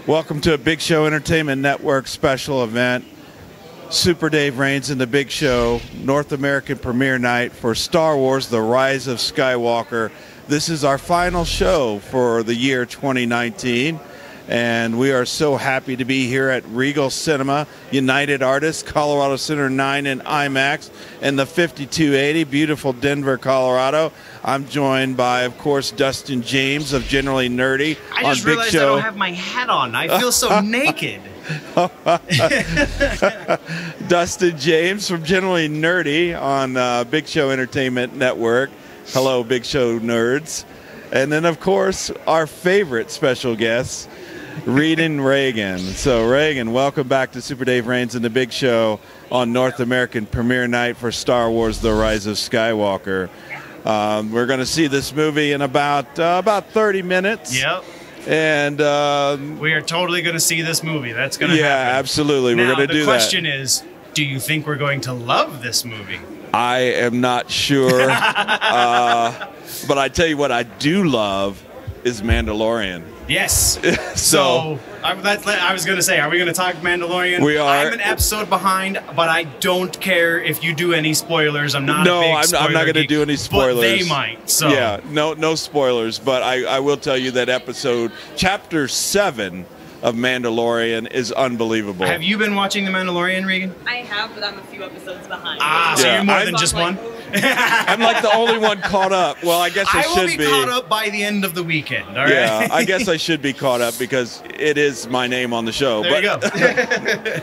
Welcome to a Big Show Entertainment Network special event. Super Dave Raines and the Big Show, North American premiere night for Star Wars: The Rise of Skywalker. This is our final show for the year 2019, and we are so happy to be here at Regal Cinema, United Artists, Colorado Center 9 in IMAX, and the 5280, beautiful Denver, Colorado. I'm joined by, of course, Dustin James of Generally Nerdy. I just realized I don't have my hat on. I feel so naked. Dustin James from Generally Nerdy on Big Show Entertainment Network. Hello, Big Show nerds. And then, of course, our favorite special guest, Regan Reagan. So, Reagan, welcome back to Super Dave Raines and the Big Show on North American premiere night for Star Wars: The Rise of Skywalker. We're going to see this movie in about 30 minutes. Yep. And we are totally going to see this movie. That's going to happen. Yeah, absolutely. We're going to do that. The question is, do you think we're going to love this movie? I am not sure. But I tell you what I do love is Mandalorian. Yes. So I was going to say, are we going to talk Mandalorian? We are. I'm an episode behind, but I don't care if you do any spoilers. I'm not a big spoiler I'm not going to do any spoilers. But they might. So yeah, no spoilers. But I will tell you that Chapter 7 of Mandalorian is unbelievable. Have you been watching The Mandalorian, Regan? I have, but I'm a few episodes behind. So you're more than just one? I'm like the only one caught up. Well, I guess I should be. I will be caught up by the end of the weekend, all right? Yeah, I guess I should be caught up because it is my name on the show. There you go.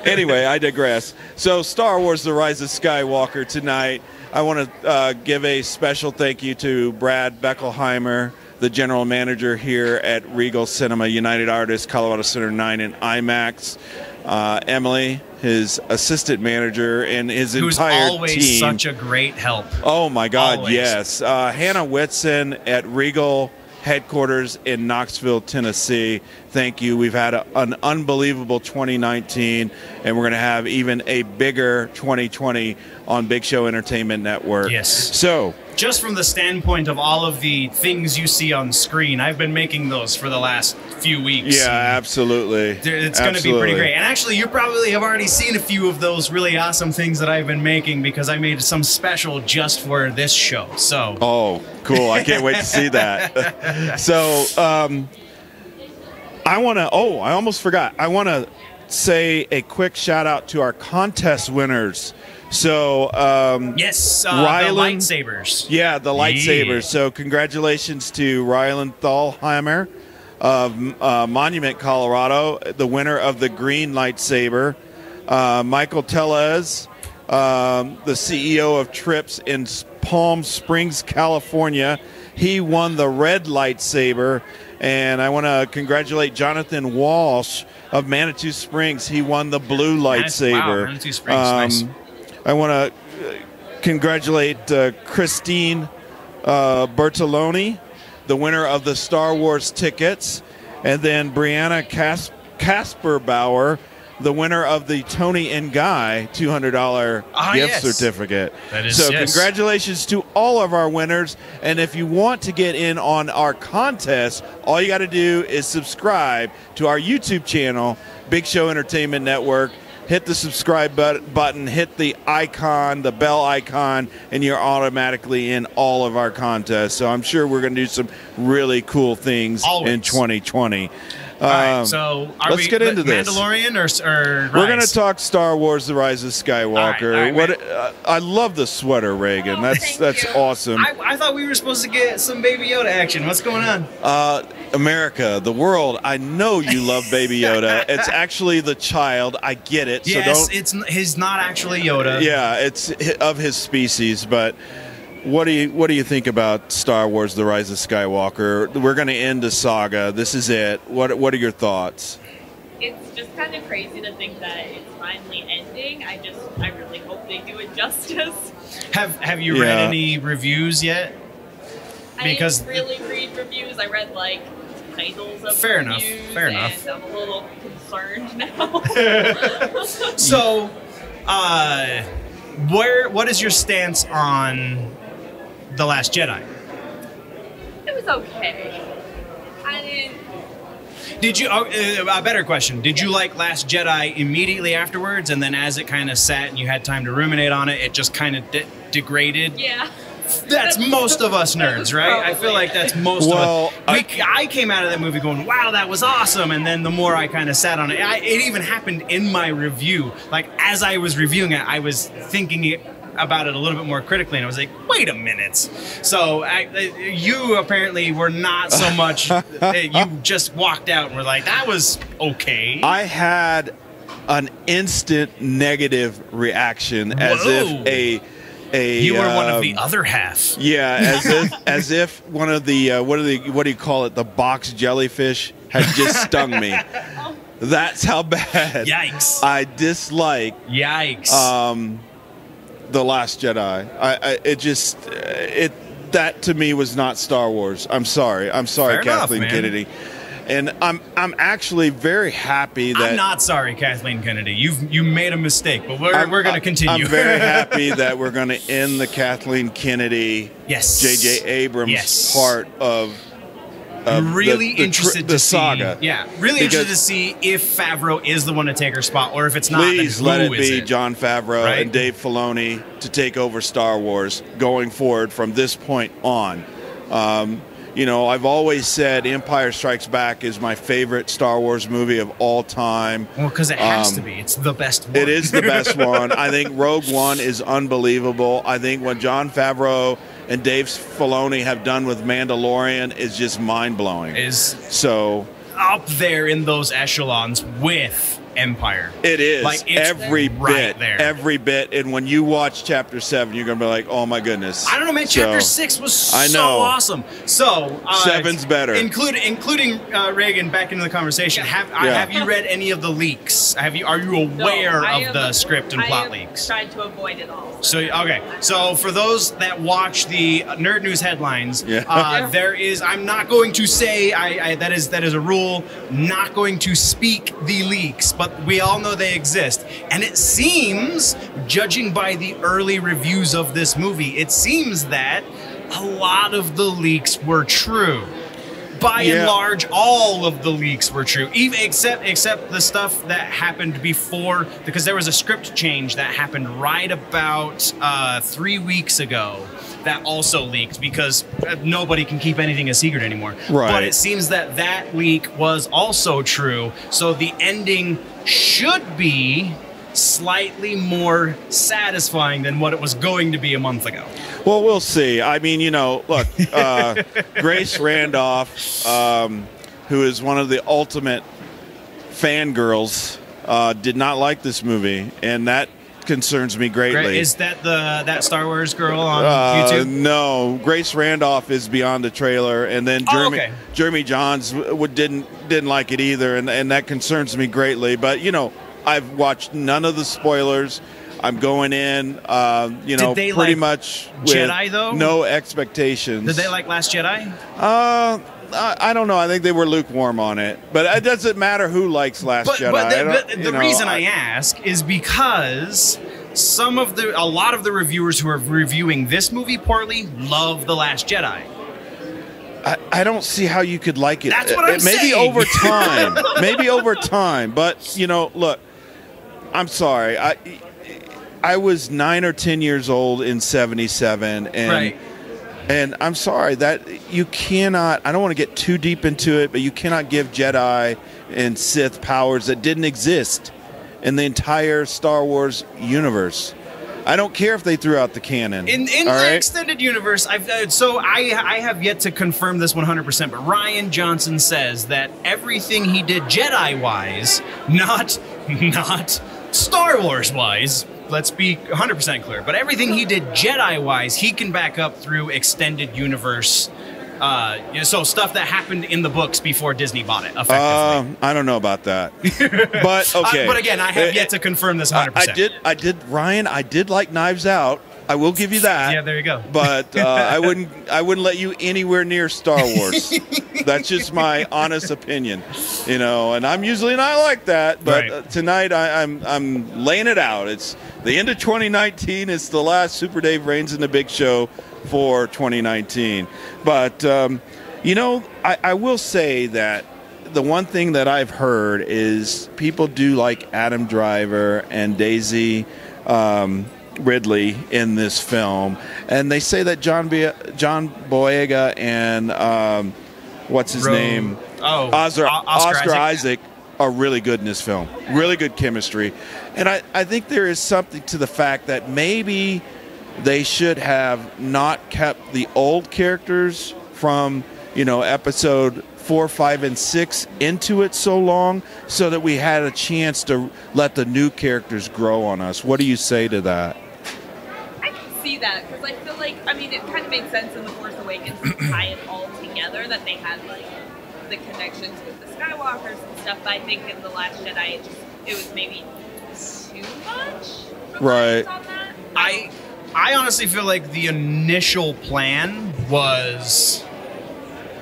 Anyway, I digress. So Star Wars: The Rise of Skywalker tonight. I want to give a special thank you to Brad Beckelheimer, the general manager here at Regal Cinema, United Artists, Colorado Center 9 in IMAX. Emily, his assistant manager, and his entire team. Who's always such a great help. Oh, my God, always. Yes. Hannah Whitson at Regal headquarters in Knoxville, Tennessee. Thank you. We've had an unbelievable 2019, and we're going to have even a bigger 2020 on Big Show Entertainment Network. Yes. So, just from the standpoint of all of the things you see on screen, I've been making those for the last few weeks. Yeah, absolutely. It's going to be pretty great. And actually, you probably have already seen a few of those really awesome things that I've been making because I made some special just for this show. So. Oh, cool. I can't wait to see that. So, I want to, I almost forgot. I want to say a quick shout out to our contest winners. So, yes, the Ryland, lightsabers. Yeah, the lightsabers. Yeah. So, congratulations to Ryland Thalheimer of Monument, Colorado, the winner of the green lightsaber. Michael Tellez, the CEO of Trips in Palm Springs, California. He won the red lightsaber. And I want to congratulate Jonathan Walsh of Manitou Springs. He won the blue lightsaber. Wow, Manitou Springs, nice. I want to congratulate Christine Bertoloni, the winner of the Star Wars tickets, and then Brianna Kasperbauer, the winner of the Tony and Guy $200 gift certificate. That is, so congratulations to all of our winners. And if you want to get in on our contest, all you got to do is subscribe to our YouTube channel, Big Show Entertainment Network. Hit the subscribe button, hit the icon, the bell icon, and you're automatically in all of our contests. So I'm sure we're going to do some really cool things in 2020. All right, so let's get into this. Mandalorian or Rise? We're going to talk Star Wars: The Rise of Skywalker. All right, I love the sweater, Reagan. That's awesome. I thought we were supposed to get some Baby Yoda action. What's going on? America, the world. I know you love Baby Yoda. It's actually the child. I get it. Yes, so he's not actually Yoda. Yeah, it's of his species, but. What do you think about Star Wars: The Rise of Skywalker? We're going to end the saga. This is it. What are your thoughts? It's just kind of crazy to think that it's finally ending. I really hope they do it justice. Have you read any reviews yet? Because I didn't really read reviews. I read like titles of Fair reviews. Fair enough. I'm a little concerned now. So, what is your stance on The Last Jedi? It was okay. I didn't. Did you? A better question. Did you like Last Jedi immediately afterwards, and then as it kind of sat and you had time to ruminate on it, it just kind of degraded? Yeah. That's most of us nerds, right? Probably. I feel like that's most of us. I came out of that movie going, wow, that was awesome. And then the more I kind of sat on it, it even happened in my review. Like, as I was reviewing it, I was thinking about it a little bit more critically, and I was like, wait a minute. So you apparently were not so much, you just walked out and were like, that was okay. I had an instant negative reaction as if you were one of the other half. Yeah, as if one of the what do you call it? The box jellyfish had just stung me. That's how bad. Yikes! I dislike. Yikes! The Last Jedi. That to me was not Star Wars. I'm sorry. Fair Kathleen enough, Kennedy. And I'm actually very happy that I'm not sorry, Kathleen Kennedy. You made a mistake, but we're going to continue. I'm very happy that we're going to end the Kathleen Kennedy, J.J. Abrams part of really interested to see saga. Yeah, really interested to see if Favreau is the one to take her spot, or if it's not. Please let it be it? Jon Favreau and Dave Filoni to take over Star Wars going forward from this point on. You know, I've always said Empire Strikes Back is my favorite Star Wars movie of all time. Well, because it has to be. It's the best one. It is the best one. I think Rogue One is unbelievable. I think what Jon Favreau and Dave Filoni have done with Mandalorian is just mind-blowing. So up there in those echelons with Empire. It is. Like, it's every right bit. there. Every bit. And when you watch Chapter 7, you're going to be like, oh, my goodness. I don't know, man. Chapter 6 was so awesome. So 7's better. Including Reagan back into the conversation. Have you read any of the leaks? Are you aware of the script and plot leaks? Tried to avoid it all. So okay. So for those that watch the Nerd News headlines, there is. I'm not going to say that is a rule. Not going to speak the leaks. But we all know they exist. And it seems, judging by the early reviews of this movie, it seems that a lot of the leaks were true. By and large, all of the leaks were true, even except the stuff that happened before, because there was a script change that happened right about 3 weeks ago that also leaked, because nobody can keep anything a secret anymore. Right. But it seems that leak was also true, so the ending should be slightly more satisfying than what it was going to be a month ago. Well, we'll see. I mean, you know, look, Grace Randolph, who is one of the ultimate fangirls, did not like this movie, and that concerns me greatly. Is that that Star Wars girl on YouTube? No, Grace Randolph is beyond the trailer, and then Jeremy Johns didn't like it either, and that concerns me greatly. But you know, I've watched none of the spoilers. I'm going in, pretty much with Jedi, though? No expectations. Did they like Last Jedi? I don't know. I think they were lukewarm on it. But it doesn't matter who likes Last Jedi. But the reason I ask is because a lot of the reviewers who are reviewing this movie poorly love The Last Jedi. I don't see how you could like it. That's what I'm saying. Maybe over time. Maybe over time. But, you know, look, I'm sorry. I was 9 or 10 years old in 77, and I'm sorry that you cannot. I don't want to get too deep into it, but you cannot give Jedi and Sith powers that didn't exist in the entire Star Wars universe. I don't care if they threw out the canon. In the extended universe, I have yet to confirm this 100%, but Rian Johnson says that everything he did Jedi-wise, not Star Wars-wise, let's be 100% clear, but everything he did Jedi-wise, he can back up through extended universe. So stuff that happened in the books before Disney bought it, effectively. I don't know about that. But okay. But again, I have yet to confirm this 100%. I did, Ryan, I did like Knives Out. I will give you that. Yeah, there you go. But I wouldn't let you anywhere near Star Wars. That's just my honest opinion, you know. And I'm usually not like that, but tonight I'm laying it out. It's the end of 2019. It's the last Super Dave Reigns in the Big Show for 2019. But you know, I will say that the one thing that I've heard is people do like Adam Driver and Daisy Ridley in this film, and they say that John Boyega and what's his name? Oscar Isaac are really good in this film. Really good chemistry. And I think there is something to the fact that maybe they should have not kept the old characters from, episode 4, 5, and 6 into it so long, so that we had a chance to let the new characters grow on us. What do you say to that? I can see that, because I feel like, it kind of makes sense in The Force Awakens to tie it all together, that they had, the connections with the Skywalkers and stuff, but I think in The Last Jedi, it was maybe too much reliance on that. I honestly feel like the initial plan was,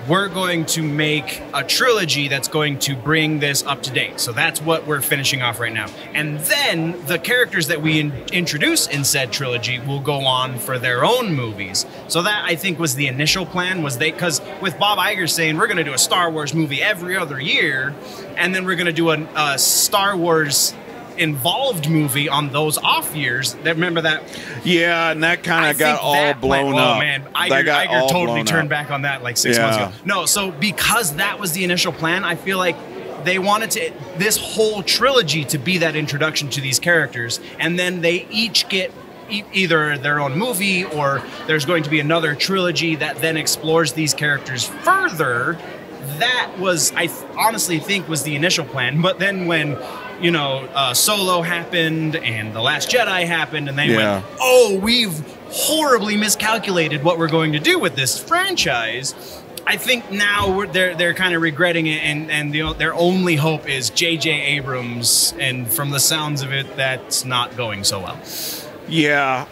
we're going to make a trilogy that's going to bring this up to date. So that's what we're finishing off right now. And then the characters that we introduce in said trilogy will go on for their own movies. So that, I think, was the initial plan, because with Bob Iger saying, we're going to do a Star Wars movie every other year, and then we're going to do a Star Wars involved movie on those off years. Remember that? Yeah, and that kind of got all blown up. Oh man, Iger totally turned back on that 6 months ago. No, so because that was the initial plan, I feel like they wanted this whole trilogy to be that introduction to these characters, and then they each get either their own movie, or there's going to be another trilogy that then explores these characters further. That was, I honestly think, was the initial plan. But then when Solo happened and The Last Jedi happened, and they went, oh, we've horribly miscalculated what we're going to do with this franchise. I think now they're kind of regretting it, and their only hope is J.J. Abrams, and from the sounds of it, that's not going so well. Yeah,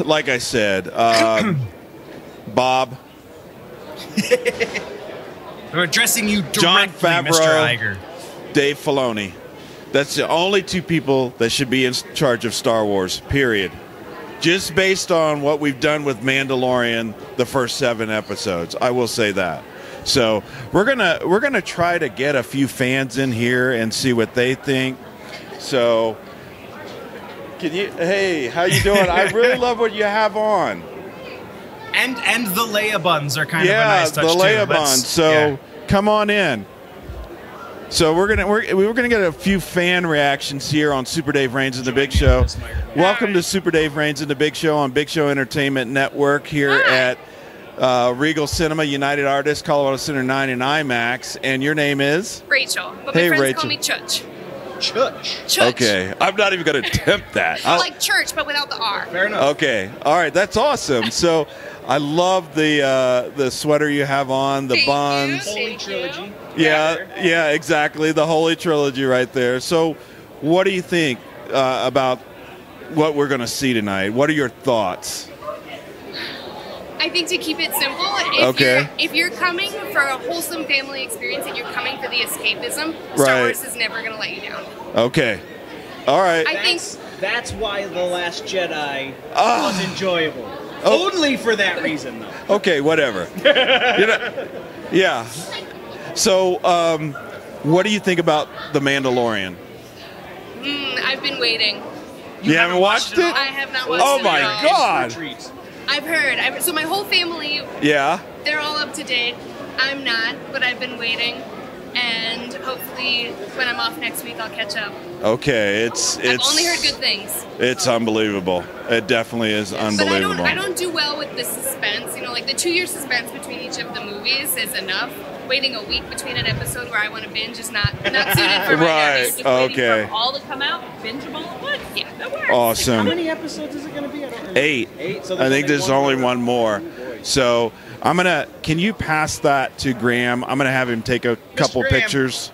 like I said, Bob. We're addressing you directly, Jon Favreau, Mr. Iger. Dave Filoni. That's the only two people that should be in charge of Star Wars, period. Just based on what we've done with Mandalorian, the first 7 episodes. I will say that. So we're gonna try to get a few fans in here and see what they think. So hey, how you doing? I really love what you have on. And the Leia buns are kind of a nice touch too. Yeah, the Leia buns. So come on in. So we're gonna get a few fan reactions here on Super Dave Reigns and the Big Show. Welcome to Super Dave Reigns and the Big Show on Big Show Entertainment Network here at Regal Cinema, United Artists, Colorado Center 9 and IMAX. And your name is? Rachel. But my friends call me Chutch. Chutch. Okay, I'm not even going to attempt that. Like church, but without the R. Fair enough. Okay, all right, that's awesome. So I love the sweater you have on, the buns. Holy Trilogy. Yeah, exactly, the Holy Trilogy right there. So what do you think about what we're going to see tonight? What are your thoughts? I think to keep it simple, if you're coming for a wholesome family experience and you're coming for the escapism, Star Wars is never going to let you down. Okay. All right. That's why The Last Jedi was enjoyable. Only for that reason, though. Okay, whatever. Yeah. So, what do you think about The Mandalorian? I've been waiting. You haven't watched it? I have not watched it. Oh my God. I've heard. So my whole family, they're all up to date. I'm not, but I've been waiting. And hopefully when I'm off next week, I'll catch up. Okay, I've only heard good things. It's unbelievable. It definitely is unbelievable. But I don't do well with the suspense. Like the 2-year suspense between each of the movies is enough. Waiting a week between an episode where I want to binge is not suited for my nerves. Just waiting for all to come out, binge them all at once. Yeah, that works. Awesome. How many episodes is it going to be? I don't remember. 8. So I think there's only one more. So can you pass that to Graham? I'm going to have him take a couple pictures.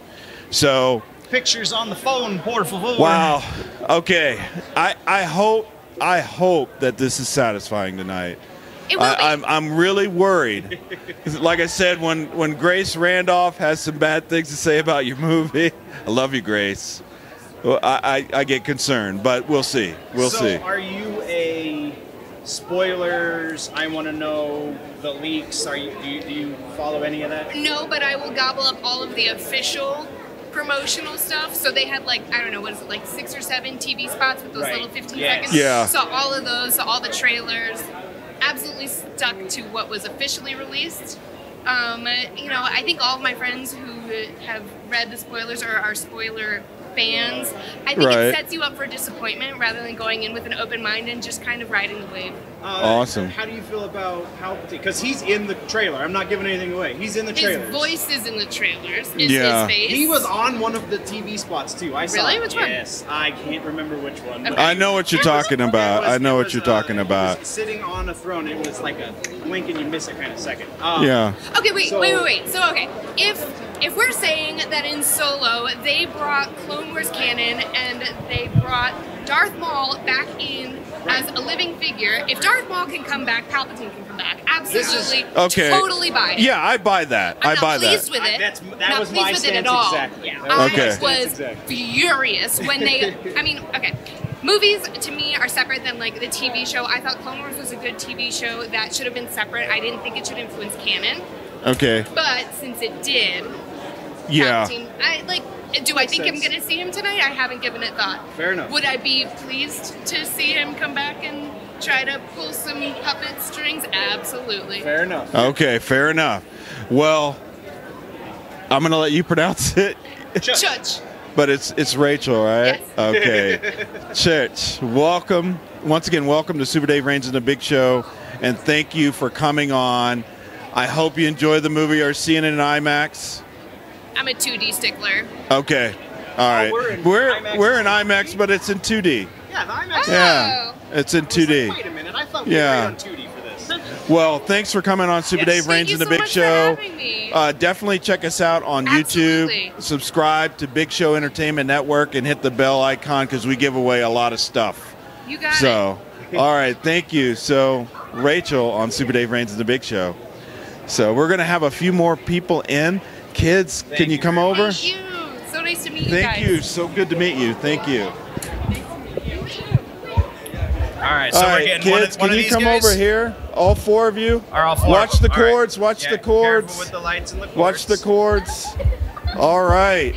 So pictures on the phone, por favor. Wow. Okay. I hope that this is satisfying tonight. I'm really worried. Like I said, when Grace Randolph has some bad things to say about your movie, I love you, Grace. Well, I get concerned, but we'll see. We'll see. Are you a spoilers. I want to know the leaks. Do you follow any of that? No, but I will gobble up all of the official promotional stuff. So they had like, I don't know, what is it, like 6 or 7 TV spots with those little 15 seconds? Yeah. So all of those, so all the trailers, absolutely stuck to what was officially released. You know, I think all of my friends who have read the spoilers or are spoiler fans, I think it sets you up for disappointment rather than going in with an open mind and just kind of riding the wave. Awesome. How do you feel about Palpatine? Because he's in the trailer. I'm not giving anything away. He's in the trailer. His voice is in the trailers. Is his face. He was on one of the TV spots too. I saw. Really? Which one? Yes, I can't remember which one. Okay. I know what you're talking about. I know what you're talking about. He was sitting on a throne. It was like a blink and you miss it kind of second. Yeah. Okay, wait. So, okay, if we're saying that in Solo they brought Clone Wars canon and they brought Darth Maul back in as a living figure, if Darth Maul can come back, Palpatine can come back. Absolutely. Totally buy it. Yeah, I buy that. I'm I buy not pleased with it. That was my stance exactly. Yeah. I was furious when they. I mean, okay. Movies to me are separate than like the TV show. I thought Clone Wars was a good TV show that should have been separate. I didn't think it should influence canon. Okay. But since it did, Palpatine, do I think I'm going to see him tonight? I haven't given it thought. Fair enough. Would I be pleased to see him come back and try to pull some puppet strings? Absolutely. Fair enough. Okay, fair enough. Well, I'm going to let you pronounce it. Church. But it's Rachel, right? Yes. Okay. Church, welcome. Once again, welcome to Super Dave Reigns and the Big Show, and thank you for coming on. I hope you enjoy the movie or seeing it in IMAX. I'm a 2D stickler. Okay. All right. We're in IMAX, but it's in 2D. Yeah, the IMAX. Yeah, it's in 2D. Wait a minute, I thought we were on 2D for this. Well, thanks for coming on Super Dave Reigns and the Big Show. Definitely check us out on YouTube. Subscribe to Big Show Entertainment Network and hit the bell icon because we give away a lot of stuff. You got it. So, all right, thank you. So, Rachel on Super Dave Reigns and the Big Show. So, we're going to have a few more people in. Kids, can you come over? Thank you. So nice to meet you guys. Thank you. So good to meet you. Thank you. All right, so we're getting kids, one of can these you come guys? over here? All 4 of you? Are all 4? Watch the All right. cords. Watch the cords. Careful with the lights and the cords. Watch the cords. All right.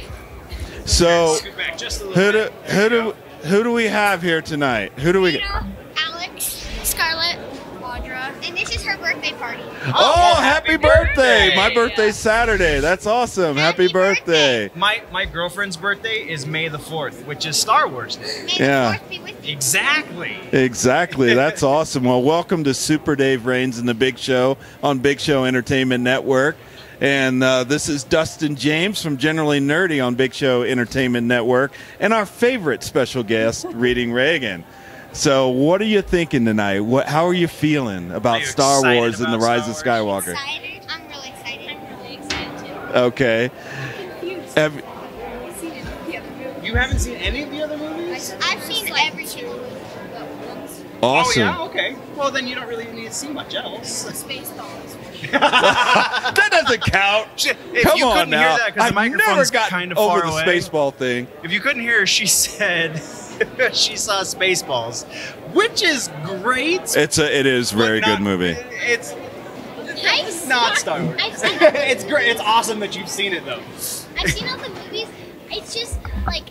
So, Scoot back just a little bit. who do we have here tonight? Who do we? Alex, Scarlett, Audra, and this is her birthday party. Oh, happy birthday! My birthday's Saturday. That's awesome. Happy birthday. My girlfriend's birthday is May the 4th, which is Star Wars Day. May the 4th be with you. Exactly. Exactly. That's awesome. Well, welcome to Super Dave Reigns and the Big Show on Big Show Entertainment Network. And this is Dustin James from Generally Nerdy on Big Show Entertainment Network. And our favorite special guest, Reading Reagan. So what are you thinking tonight? How are you feeling about Star Wars and the Rise of Skywalker? Excited. I'm really excited. I'm really excited too. Okay. You haven't seen any of the other movies? I've seen every single movie. Awesome. Oh, yeah? Okay. Well, then you don't really need to see much else. Spaceballs. That doesn't count. Come on now. I've never gotten kind of over the away. Spaceball thing. If you couldn't hear her, she said she saw Spaceballs, which is great. It is a very good movie. It's not Star Wars. It's great. It's awesome that you've seen it though. I've seen all the movies. It's just like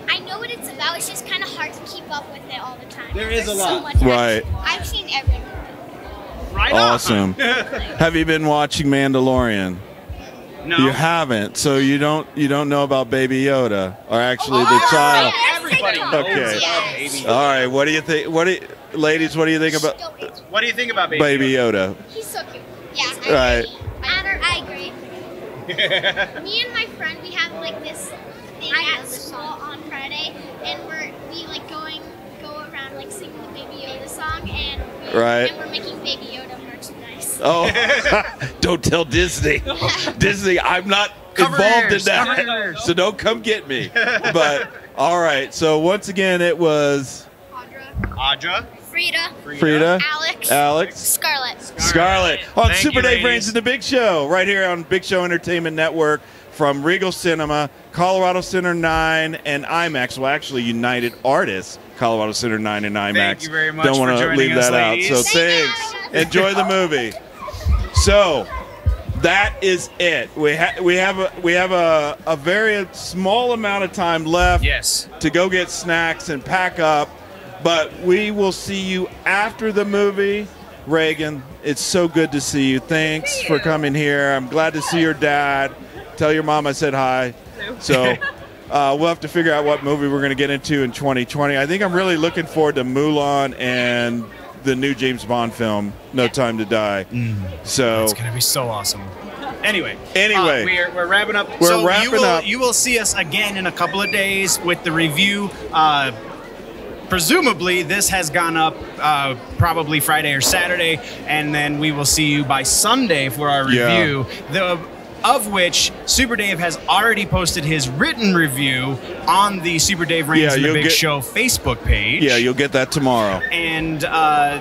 I know what it's about. It's just kind of hard to keep up with it all the time. There's a lot. So much Right. I've seen every movie. Right Awesome. Have you been watching Mandalorian? No. You haven't, so you don't know about Baby Yoda, or actually the child. Everybody knows Okay. about Baby Yoda. All right. What do you think? Ladies, what do you think about What do you think about Baby Yoda? He's so cute. Yeah. Right. I agree. Me and my friend, we have like this thing at school on Friday, and we like go around like singing the Baby Yoda song, and we're making Baby Yoda merchandise. Oh, don't tell Disney. Disney, I'm not involved in that, so don't come get me. But all right. So once again, it was Audra, Frida. Alex. Scarlett. On Thank Super you, Dave ladies. Reigns and the Big Show, right here on Big Show Entertainment Network from Regal Cinema, Colorado Center 9, and IMAX. Well, actually, United Artists, Colorado Center 9 and IMAX. Thank you very much Don't for want to joining leave us, that ladies. out. So thanks. Enjoy the movie. So that is it. We have a very small amount of time left. Yes. To go get snacks and pack up, but we will see you after the movie. Reagan, it's so good to see you. Thanks for coming here. I'm glad to see your dad. Tell your mom I said hi. So we'll have to figure out what movie we're going to get into in 2020. I think I'm really looking forward to Mulan and the new James Bond film, No Time to Die. So It's going to be so awesome. Anyway, we're wrapping up. We're wrapping up. You will see us again in a couple of days with the review. Presumably, this has gone up probably Friday or Saturday, and then we will see you by Sunday for our review. Of which Super Dave has already posted his written review on the Super Dave Reigns and the Big Show Facebook page. Yeah, you'll get that tomorrow. And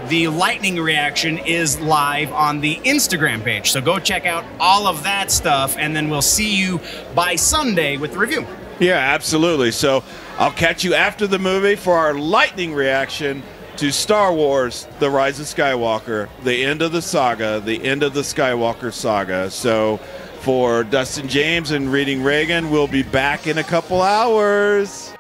the lightning reaction is live on the Instagram page. So go check out all of that stuff, and then we'll see you by Sunday with the review. Yeah, absolutely. So I'll catch you after the movie for our lightning reaction to Star Wars, The Rise of Skywalker, the end of the saga, the end of the Skywalker saga. So for Dustin James and Reading Reagan, we'll be back in a couple hours.